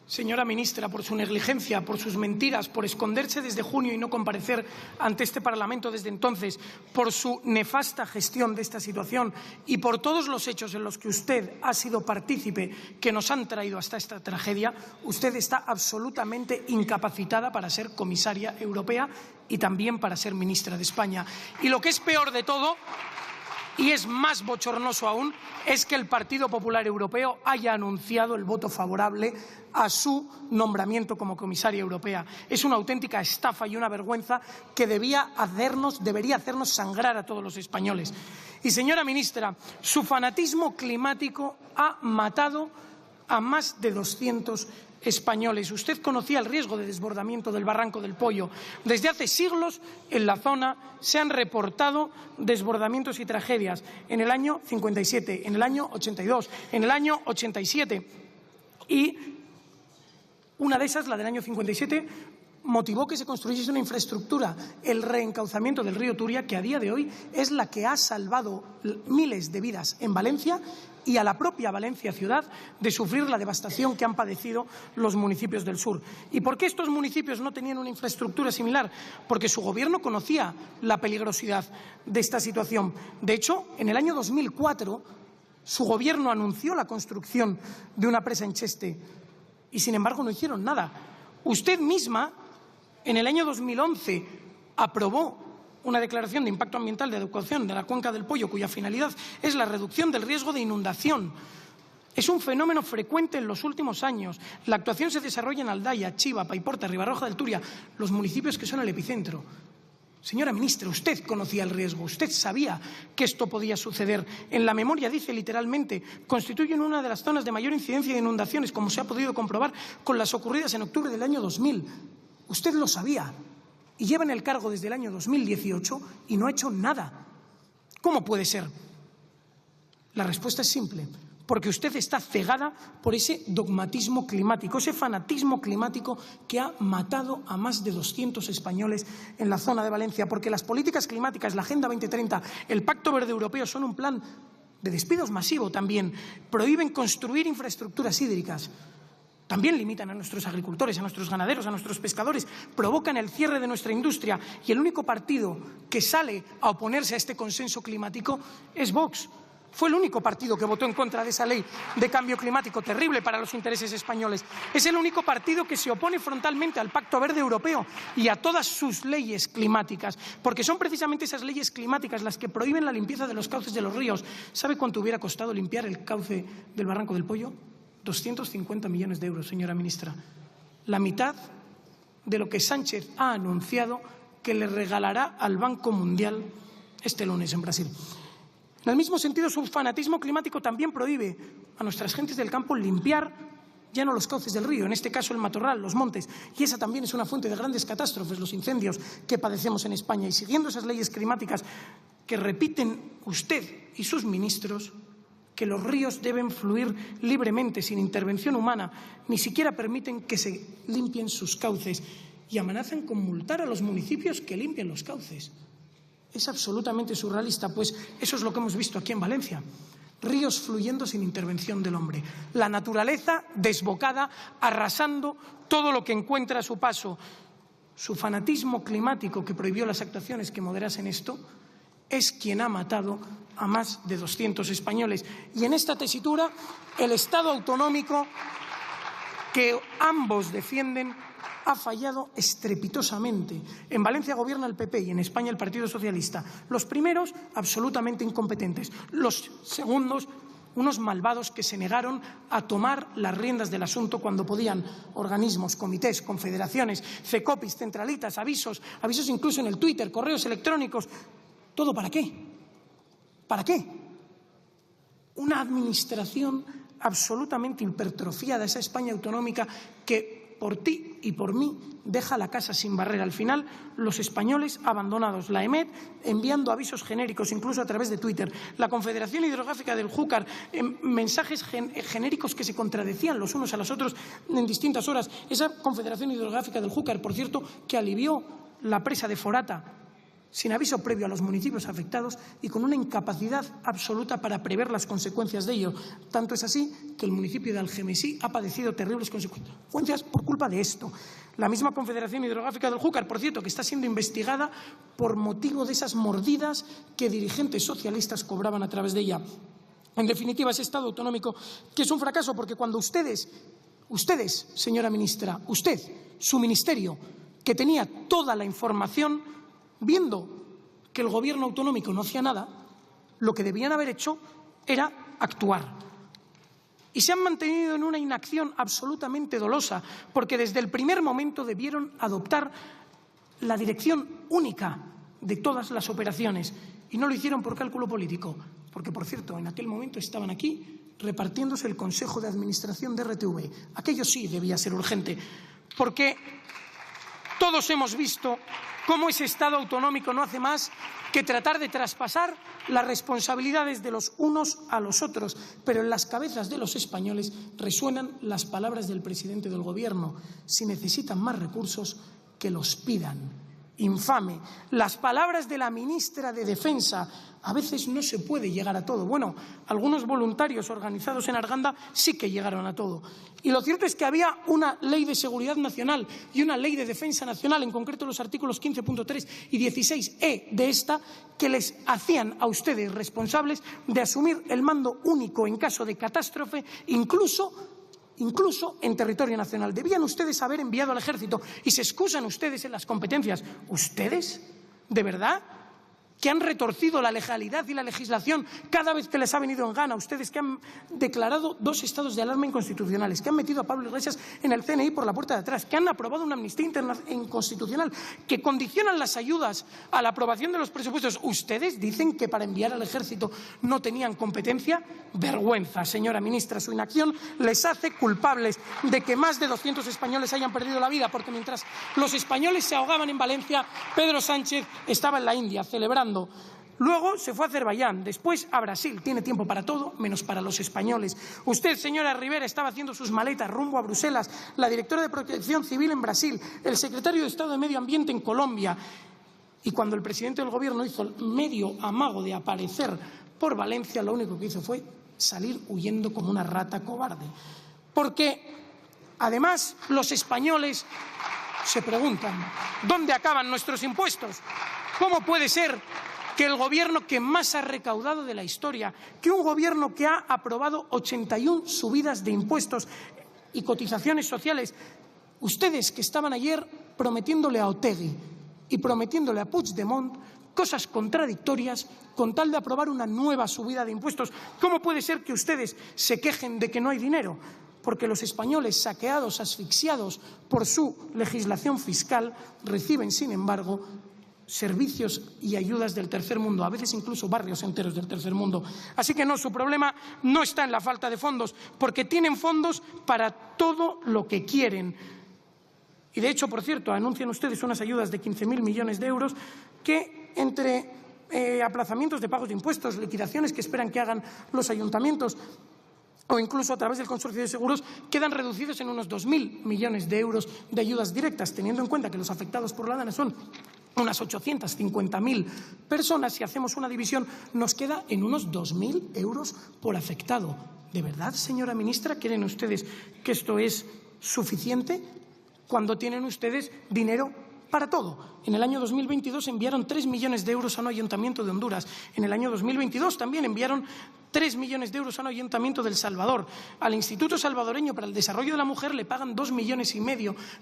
señora ministra, por su negligencia, por sus mentiras, por esconderse desde junio y no comparecer ante este Parlamento desde entonces, por su nefasta gestión de esta situación y por todos los hechos en los que usted ha sido partícipe que nos han traído hasta esta tragedia, usted está absolutamente incapacitada para ser comisaria europea y también para ser ministra de España. Y lo que es peor de todo, y es más bochornoso aún, es que el Partido Popular Europeo haya anunciado el voto favorable a su nombramiento como comisaria europea. Es una auténtica estafa y una vergüenza que debería hacernos sangrar a todos los españoles. Y, señora ministra, su fanatismo climático ha matado a más de 200 españoles. Usted conocía el riesgo de desbordamiento del Barranco del Pollo. Desde hace siglos en la zona se han reportado desbordamientos y tragedias. En el año 57, en el año 82, en el año 87. Y una de esas, la del año 57, motivó que se construyese una infraestructura, el reencauzamiento del río Turia, que a día de hoy es la que ha salvado miles de vidas en Valencia y a la propia Valencia ciudad de sufrir la devastación que han padecido los municipios del sur. ¿Y por qué estos municipios no tenían una infraestructura similar? Porque su gobierno conocía la peligrosidad de esta situación. De hecho, en el año 2004, su gobierno anunció la construcción de una presa en Cheste y, sin embargo, no hicieron nada. Usted misma, en el año 2011, aprobó una declaración de impacto ambiental de adecuación de la cuenca del Pollo, cuya finalidad es la reducción del riesgo de inundación. Es un fenómeno frecuente en los últimos años. La actuación se desarrolla en Aldaya, Chiva, Paiporta, Ribarroja del Turia, los municipios que son el epicentro. Señora ministra, usted conocía el riesgo, usted sabía que esto podía suceder. En la memoria dice literalmente, constituyen una de las zonas de mayor incidencia de inundaciones, como se ha podido comprobar con las ocurridas en octubre del año 2000. Usted lo sabía. Y lleva en el cargo desde el año 2018 y no ha hecho nada. ¿Cómo puede ser? La respuesta es simple, porque usted está cegada por ese dogmatismo climático, ese fanatismo climático que ha matado a más de 200 españoles en la zona de Valencia, porque las políticas climáticas, la Agenda 2030, el Pacto Verde Europeo son un plan de despidos masivo también, prohíben construir infraestructuras hídricas. También limitan a nuestros agricultores, a nuestros ganaderos, a nuestros pescadores, provocan el cierre de nuestra industria y el único partido que sale a oponerse a este consenso climático es Vox. Fue el único partido que votó en contra de esa ley de cambio climático terrible para los intereses españoles. Es el único partido que se opone frontalmente al Pacto Verde Europeo y a todas sus leyes climáticas, porque son precisamente esas leyes climáticas las que prohíben la limpieza de los cauces de los ríos. ¿Sabe cuánto hubiera costado limpiar el cauce del Barranco del Pollo? 250 millones de euros, señora ministra. La mitad de lo que Sánchez ha anunciado que le regalará al Banco Mundial este lunes en Brasil. En el mismo sentido, su fanatismo climático también prohíbe a nuestras gentes del campo limpiar ya no los cauces del río, en este caso el matorral, los montes. Y esa también es una fuente de grandes catástrofes, los incendios que padecemos en España. Y siguiendo esas leyes climáticas que repiten usted y sus ministros, que los ríos deben fluir libremente, sin intervención humana, ni siquiera permiten que se limpien sus cauces y amenazan con multar a los municipios que limpien los cauces. Es absolutamente surrealista, pues eso es lo que hemos visto aquí en Valencia. Ríos fluyendo sin intervención del hombre. La naturaleza desbocada, arrasando todo lo que encuentra a su paso. Su fanatismo climático, que prohibió las actuaciones que moderasen esto, es quien ha matado a más de 200 españoles. Y en esta tesitura, el Estado autonómico que ambos defienden ha fallado estrepitosamente. En Valencia gobierna el PP y en España el Partido Socialista. Los primeros, absolutamente incompetentes. Los segundos, unos malvados que se negaron a tomar las riendas del asunto cuando podían. Organismos, comités, confederaciones, CECOPIS, centralitas, avisos incluso en el Twitter, correos electrónicos. ¿Todo para qué? ¿Para qué? Una administración absolutamente hipertrofiada, esa España autonómica que por ti y por mí deja la casa sin barrera. Al final, los españoles abandonados. La EMET enviando avisos genéricos, incluso a través de Twitter. La Confederación Hidrográfica del Júcar, mensajes genéricos que se contradecían los unos a los otros en distintas horas. Esa Confederación Hidrográfica del Júcar, por cierto, que alivió la presa de Forata, sin aviso previo a los municipios afectados y con una incapacidad absoluta para prever las consecuencias de ello. Tanto es así que el municipio de Algemesí ha padecido terribles consecuencias por culpa de esto. La misma Confederación Hidrográfica del Júcar, por cierto, que está siendo investigada por motivo de esas mordidas que dirigentes socialistas cobraban a través de ella. En definitiva, ese Estado autonómico que es un fracaso, porque cuando ustedes, señora ministra, usted, su ministerio, que tenía toda la información, viendo que el Gobierno autonómico no hacía nada, lo que debían haber hecho era actuar. Y se han mantenido en una inacción absolutamente dolosa, porque desde el primer momento debieron adoptar la dirección única de todas las operaciones. Y no lo hicieron por cálculo político, porque, por cierto, en aquel momento estaban aquí repartiéndose el Consejo de Administración de RTV. Aquello sí debía ser urgente, porque todos hemos visto cómo ese Estado autonómico no hace más que tratar de traspasar las responsabilidades de los unos a los otros, pero en las cabezas de los españoles resuenan las palabras del presidente del Gobierno: si necesitan más recursos, que los pidan. Infame. Las palabras de la ministra de Defensa: a veces no se puede llegar a todo. Bueno, algunos voluntarios organizados en Arganda sí que llegaron a todo. Y lo cierto es que había una ley de seguridad nacional y una ley de defensa nacional, en concreto los artículos 15.3 y 16e de esta, que les hacían a ustedes responsables de asumir el mando único en caso de catástrofe, incluso en territorio nacional. Debían ustedes haber enviado al Ejército, y se excusan ustedes en las competencias. ¿Ustedes? ¿De verdad? Que han retorcido la legalidad y la legislación cada vez que les ha venido en gana. Ustedes que han declarado 2 estados de alarma inconstitucionales, que han metido a Pablo Iglesias en el CNI por la puerta de atrás, que han aprobado una amnistía inconstitucional, que condicionan las ayudas a la aprobación de los presupuestos. ¿Ustedes dicen que para enviar al Ejército no tenían competencia? Vergüenza, señora ministra. Su inacción les hace culpables de que más de 200 españoles hayan perdido la vida, porque mientras los españoles se ahogaban en Valencia, Pedro Sánchez estaba en la India celebrando. Luego se fue a Azerbaiyán, después a Brasil. Tiene tiempo para todo, menos para los españoles. Usted, señora Rivera, estaba haciendo sus maletas rumbo a Bruselas, la directora de Protección Civil en Brasil, el secretario de Estado de Medio Ambiente en Colombia. Y cuando el presidente del Gobierno hizo medio amago de aparecer por Valencia, lo único que hizo fue salir huyendo como una rata cobarde. Porque, además, los españoles se preguntan: ¿dónde acaban nuestros impuestos? ¿Cómo puede ser que el Gobierno que más ha recaudado de la historia, que un Gobierno que ha aprobado 81 subidas de impuestos y cotizaciones sociales, ustedes que estaban ayer prometiéndole a Otegi y prometiéndole a Puigdemont cosas contradictorias con tal de aprobar una nueva subida de impuestos, ¿cómo puede ser que ustedes se quejen de que no hay dinero? Porque los españoles, saqueados, asfixiados por su legislación fiscal, reciben, sin embargo, servicios y ayudas del tercer mundo, a veces incluso barrios enteros del tercer mundo. Así que no, su problema no está en la falta de fondos, porque tienen fondos para todo lo que quieren. Y de hecho, por cierto, anuncian ustedes unas ayudas de 15.000 millones de euros que, entre aplazamientos de pagos de impuestos, liquidaciones que esperan que hagan los ayuntamientos, o incluso a través del consorcio de seguros, quedan reducidos en unos 2.000 millones de euros de ayudas directas, teniendo en cuenta que los afectados por la DANA son unas 850.000 personas. Si hacemos una división, nos queda en unos 2.000 euros por afectado. ¿De verdad, señora ministra, creen ustedes que esto es suficiente cuando tienen ustedes dinero para todo? En el año 2022 enviaron 3 millones de euros a un ayuntamiento de Honduras. En el año 2022 también enviaron 3 millones de euros a un ayuntamiento de El Salvador. Al Instituto Salvadoreño para el Desarrollo de la Mujer le pagan 2,5 millones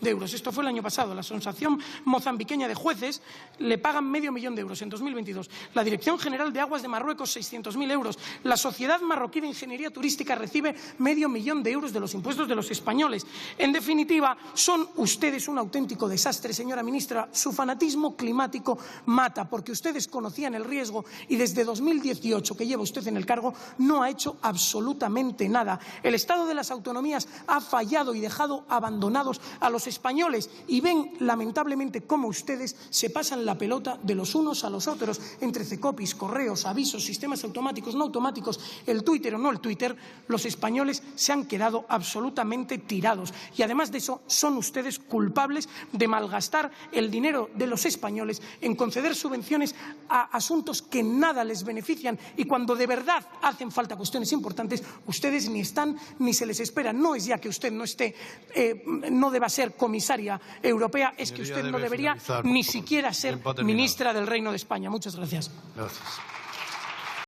de euros. Esto fue el año pasado. La Asociación Mozambiqueña de Jueces le pagan medio millón de euros en 2022. La Dirección General de Aguas de Marruecos, 600.000 euros. La Sociedad Marroquí de Ingeniería Turística recibe medio millón de euros de los impuestos de los españoles. En definitiva, son ustedes un auténtico desastre, señora ministra. Su fanatismo climático mata, porque ustedes conocían el riesgo y desde 2018, que lleva usted en el cargo, no ha hecho absolutamente nada. El Estado de las autonomías ha fallado y dejado abandonados a los españoles y ven lamentablemente cómo ustedes se pasan la pelota de los unos a los otros entre Cecopis, correos, avisos, sistemas automáticos, no automáticos, el Twitter o no el Twitter. Los españoles se han quedado absolutamente tirados y además de eso son ustedes culpables de malgastar el dinero de los españoles en conceder subvenciones a asuntos que nada les benefician, y cuando de verdad hacen falta cuestiones importantes, ustedes ni están ni se les espera. No es ya que usted no esté, no deba ser comisaria europea, es que usted no debería ni siquiera ser ministra del Reino de España. Muchas gracias. Gracias.